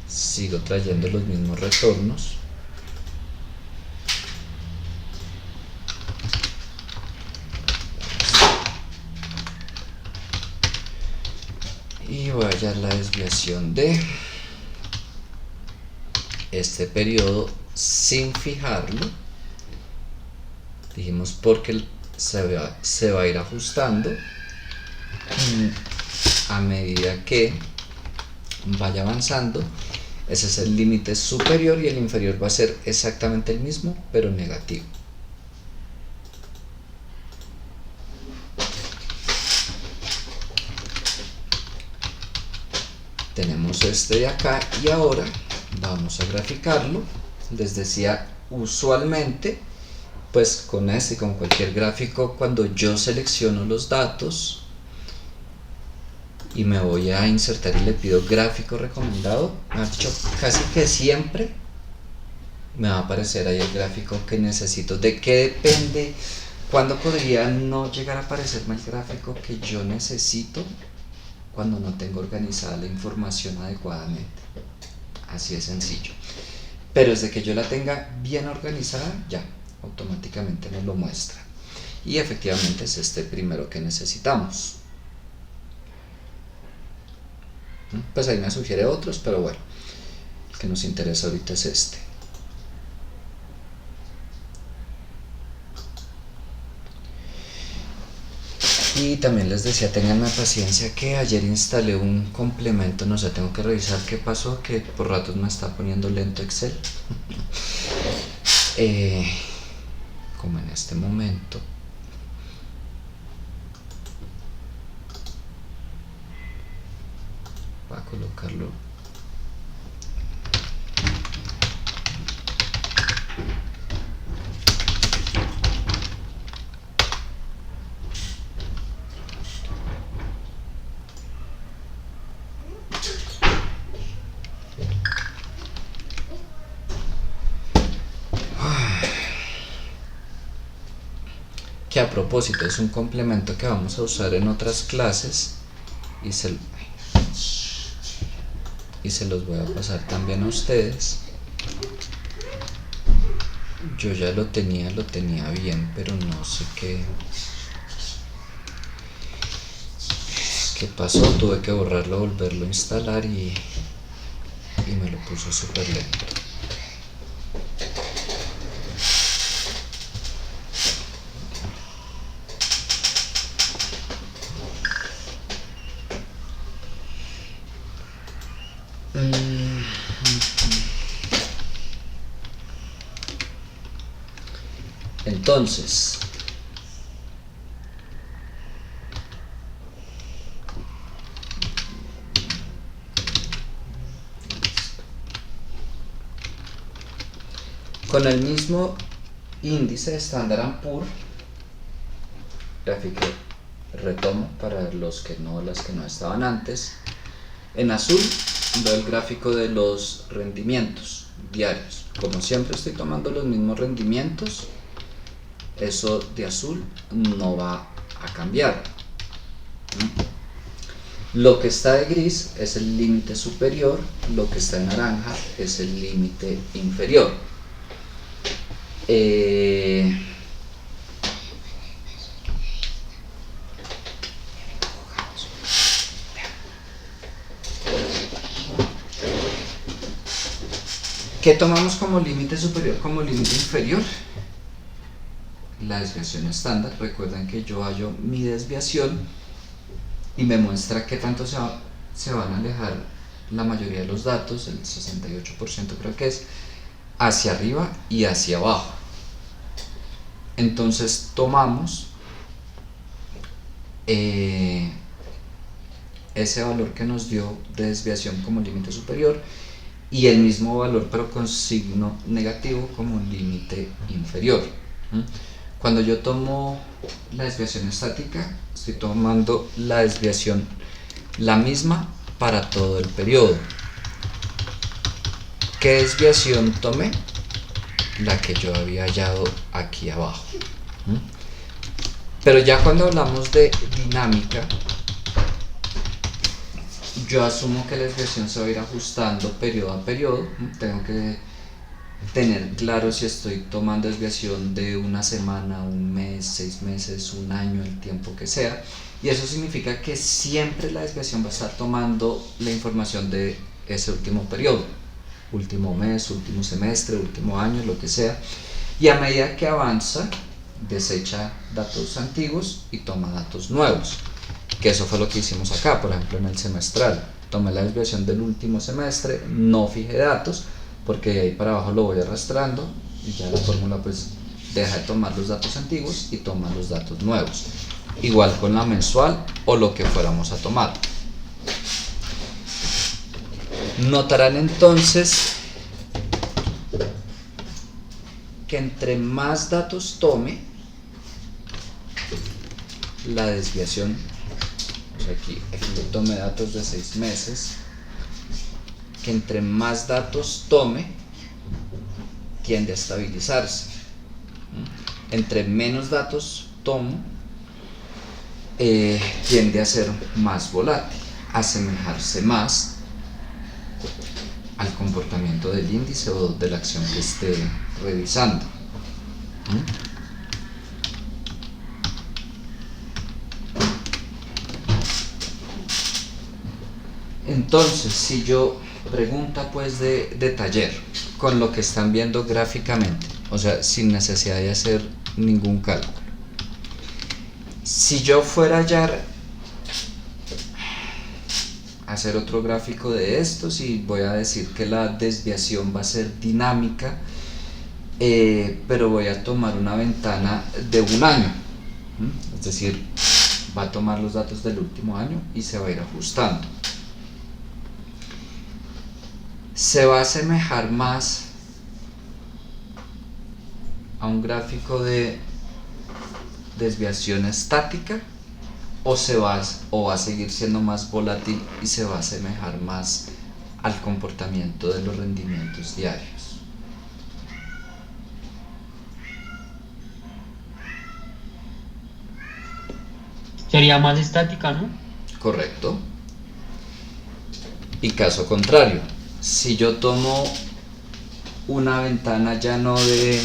sigo trayendo los mismos retornos. Y voy a hallar la desviación de este periodo sin fijarlo. Dijimos porque se va a ir ajustando a medida que vaya avanzando. Ese es el límite superior y el inferior va a ser exactamente el mismo, pero negativo. Tenemos este de acá y ahora vamos a graficarlo. Les decía, usualmente pues con este y con cualquier gráfico, cuando yo selecciono los datos y me voy a insertar y le pido gráfico recomendado, me ha dicho casi que siempre me va a aparecer ahí el gráfico que necesito. ¿De qué depende? ¿Cuándo podría no llegar a aparecerme el gráfico que yo necesito? Cuando no tengo organizada la información adecuadamente. Así de sencillo. Pero desde que yo la tenga bien organizada, ya automáticamente me lo muestra. Y efectivamente es este primero que necesitamos. Pues ahí me sugiere otros, pero bueno, el que nos interesa ahorita es este. Y también les decía, tenganme paciencia que ayer instalé un complemento, no sé, tengo que revisar qué pasó, que por ratos me está poniendo lento Excel. Como en este momento. Voy a colocarlo. Que a propósito es un complemento que vamos a usar en otras clases y se los voy a pasar también a ustedes. Yo ya lo tenía bien, pero no sé qué pasó. Tuve que borrarlo, volverlo a instalar y me lo puso súper lento. Entonces, con el mismo índice de Standard & Poor's, gráfico retomo para las que no estaban antes. En azul veo el gráfico de los rendimientos diarios. Como siempre estoy tomando los mismos rendimientos, eso de azul no va a cambiar. Lo que está de gris es el límite superior, lo que está de naranja es el límite inferior. ¿Qué tomamos como límite superior, como límite inferior? La desviación estándar. Recuerden que yo hallo mi desviación y me muestra qué tanto se van a alejar la mayoría de los datos, el 68% creo que es, hacia arriba y hacia abajo. Entonces tomamos ese valor que nos dio de desviación como límite superior y el mismo valor pero con signo negativo como límite inferior. Cuando yo tomo la desviación estática, estoy tomando la desviación la misma para todo el periodo. ¿Qué desviación tomé? La que yo había hallado aquí abajo. Pero ya cuando hablamos de dinámica, yo asumo que la desviación se va a ir ajustando periodo a periodo. Tengo que tener claro si estoy tomando desviación de una semana, un mes, 6 meses, un año, el tiempo que sea. Y eso significa que siempre la desviación va a estar tomando la información de ese último periodo, último mes, último semestre, último año, lo que sea. Y a medida que avanza, desecha datos antiguos y toma datos nuevos. Que eso fue lo que hicimos acá, por ejemplo en el semestral. Tomé la desviación del último semestre, no fijé datos, porque de ahí para abajo lo voy arrastrando y ya la fórmula pues deja de tomar los datos antiguos y toma los datos nuevos. Igual con la mensual o lo que fuéramos a tomar. Notarán entonces que entre más datos tome, la desviación, aquí yo tomé datos de 6 meses, que entre más datos tome, tiende a estabilizarse. Entre menos datos tomo, tiende a ser más volátil, a asemejarse más al comportamiento del índice o de la acción que esté revisando. Entonces, si yo pregunta pues de taller, con lo que están viendo gráficamente, o sea, sin necesidad de hacer ningún cálculo. Si yo fuera ya a hacer otro gráfico de estos y voy a decir que la desviación va a ser dinámica, pero voy a tomar una ventana de un año, es decir, va a tomar los datos del último año y se va a ir ajustando. Se va a asemejar más a un gráfico de desviación estática o va a seguir siendo más volátil y se va a asemejar más al comportamiento de los rendimientos diarios. Sería más estática, ¿no? Correcto. Y caso contrario, si yo tomo una ventana ya no de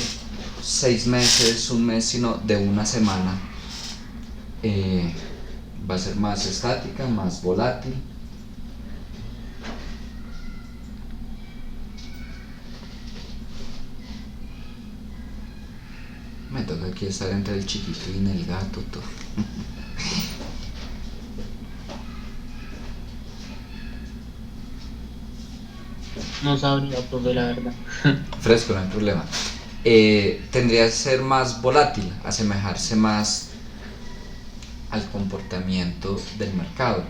6 meses, un mes, sino de una semana, va a ser más estática, más volátil. Me toca aquí estar entre el chiquito y el gato, todo. No sabría, profe, la verdad. Fresco, no hay problema. Tendría que ser más volátil, asemejarse más al comportamiento del mercado.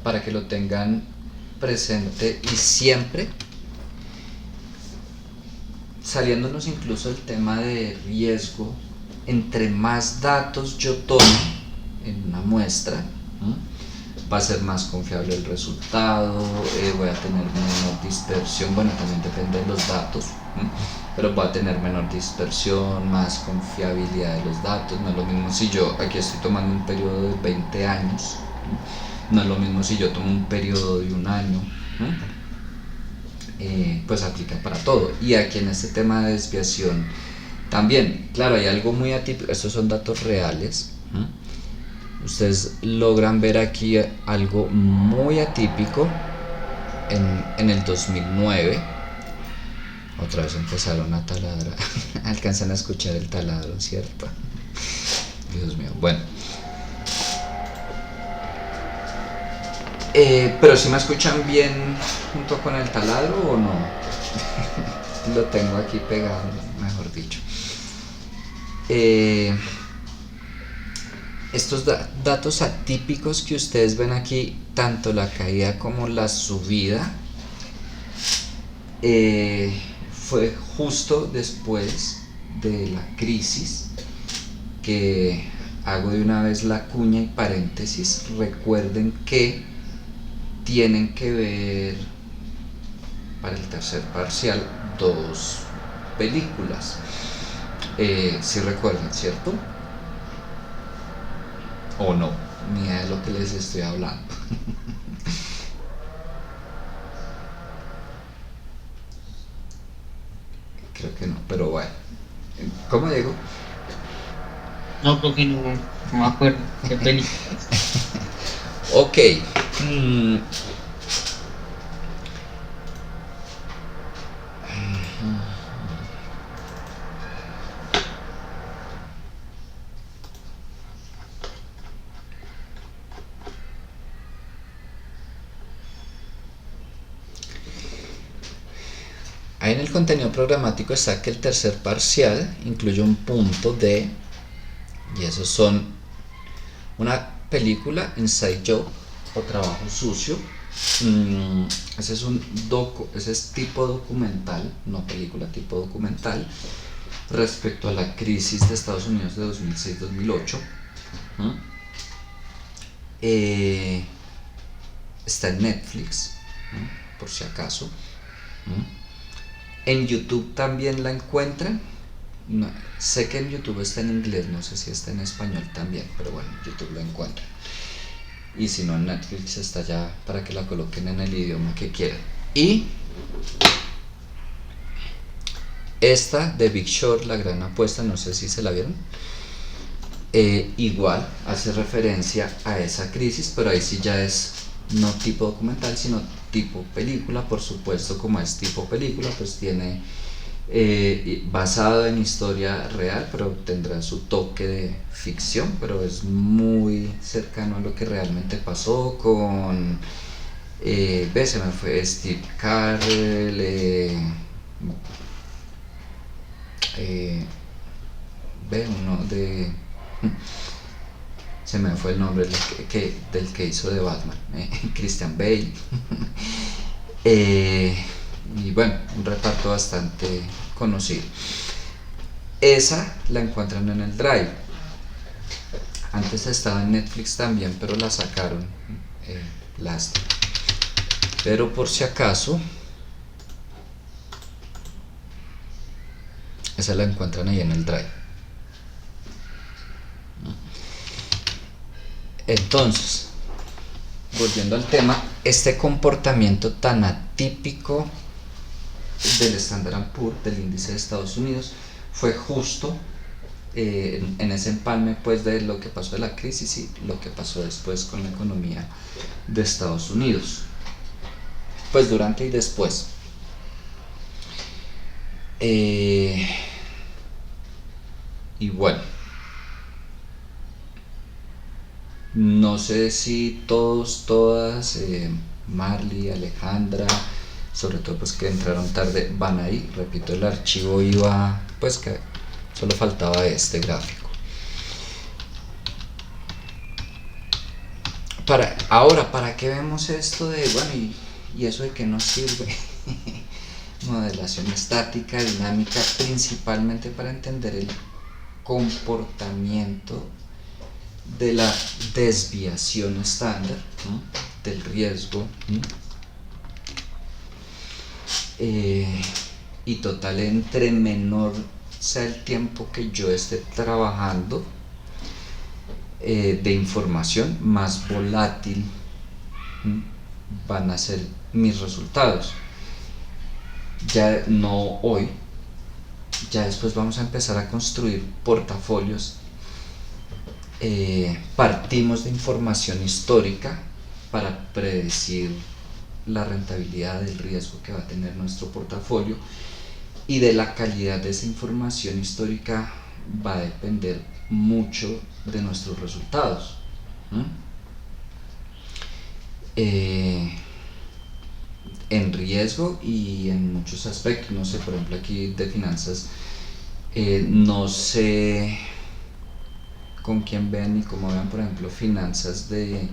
Para que lo tengan presente y siempre, saliéndonos incluso del tema de riesgo, entre más datos yo tome en una muestra, va a ser más confiable el resultado, voy a tener menor dispersión, bueno, también depende de los datos, pero va a tener menor dispersión, más confiabilidad de los datos. No es lo mismo si yo aquí estoy tomando un periodo de 20 años, no es lo mismo si yo tomo un periodo de un año, pues aplica para todo. Y aquí en este tema de desviación también, claro, hay algo muy atípico, estos son datos reales. Ustedes logran ver aquí algo muy atípico en el 2009. Otra vez empezaron a taladrar. Alcanzan a escuchar el taladro, ¿cierto? Dios mío, bueno. Pero si me escuchan bien junto con el taladro o no. Lo tengo aquí pegado, mejor dicho. Estos datos atípicos que ustedes ven aquí, tanto la caída como la subida, fue justo después de la crisis, que hago de una vez la cuña y paréntesis. Recuerden que tienen que ver para el tercer parcial 2 películas, si recuerdan, ¿cierto? O no, ni idea de lo que les estoy hablando. Creo que no, pero bueno. ¿Cómo digo? No, profe, no me acuerdo. Qué película. Ok. Ahí en el contenido programático está que el tercer parcial incluye un punto de, y esos son una película, Inside Job o Trabajo Sucio. Ese es tipo documental, no película, tipo documental, respecto a la crisis de Estados Unidos de 2006-2008. está en Netflix, ¿no? Por si acaso. ¿No? En YouTube también la encuentran. No, sé que en YouTube está en inglés, no sé si está en español también, pero bueno, en YouTube la encuentran. Y si no, en Netflix está ya para que la coloquen en el idioma que quieran. Y esta de Big Short, la gran apuesta, no sé si se la vieron. Igual hace referencia a esa crisis, pero ahí sí ya es no tipo documental, sino tipo película. Por supuesto, como es tipo película, pues tiene basado en historia real, pero tendrá su toque de ficción, pero es muy cercano a lo que realmente pasó con se me fue Steve Carell, uno de se me fue el nombre del que hizo de Batman, Christian Bale. Y bueno, un reparto bastante conocido. Esa la encuentran en el Drive. Antes estaba en Netflix también, pero la sacaron. Lástima. Pero por si acaso, esa la encuentran ahí en el Drive. Entonces, volviendo al tema, este comportamiento tan atípico del Standard & Poor's, del índice de Estados Unidos, fue justo en ese empalme pues de lo que pasó de la crisis y lo que pasó después con la economía de Estados Unidos, pues durante y después. Y bueno, no sé si todas, Marley, Alejandra, sobre todo pues que entraron tarde, van ahí. Repito, el archivo iba, pues que solo faltaba este gráfico. Ahora, ¿para qué vemos esto de, bueno, y eso de qué nos sirve? Modelación estática, dinámica, principalmente para entender el comportamiento de la desviación estándar, ¿no? Del riesgo, ¿no? Y total, entre menor sea el tiempo que yo esté trabajando de información, más volátil van a ser mis resultados. Ya no hoy, ya después vamos a empezar a construir portafolios. Partimos de información histórica para predecir la rentabilidad del riesgo que va a tener nuestro portafolio, y de la calidad de esa información histórica va a depender mucho de nuestros resultados. En riesgo y en muchos aspectos, no sé, por ejemplo aquí de finanzas, no sé con quién vean ni cómo vean, por ejemplo, finanzas de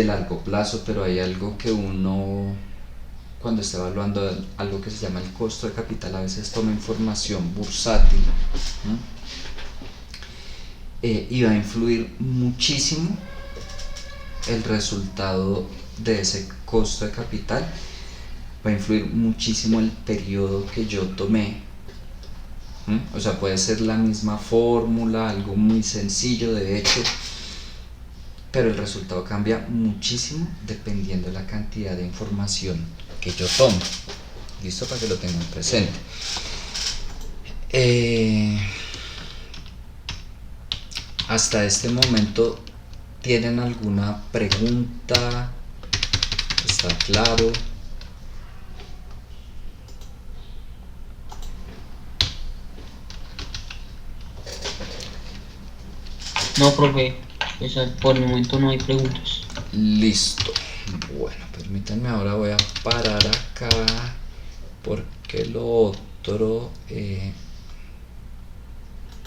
largo plazo, pero hay algo que uno, cuando está evaluando algo que se llama el costo de capital, a veces toma información bursátil, ¿no? Y va a influir muchísimo el resultado de ese costo de capital, va a influir muchísimo el periodo que yo tomé. O sea, puede ser la misma fórmula, algo muy sencillo de hecho, pero el resultado cambia muchísimo dependiendo de la cantidad de información que yo tomo. Listo, para que lo tengan presente. Hasta este momento, ¿tienen alguna pregunta? ¿Está claro? No, profe, por el momento no hay preguntas. Listo. Bueno, permítanme, ahora voy a parar acá porque lo otro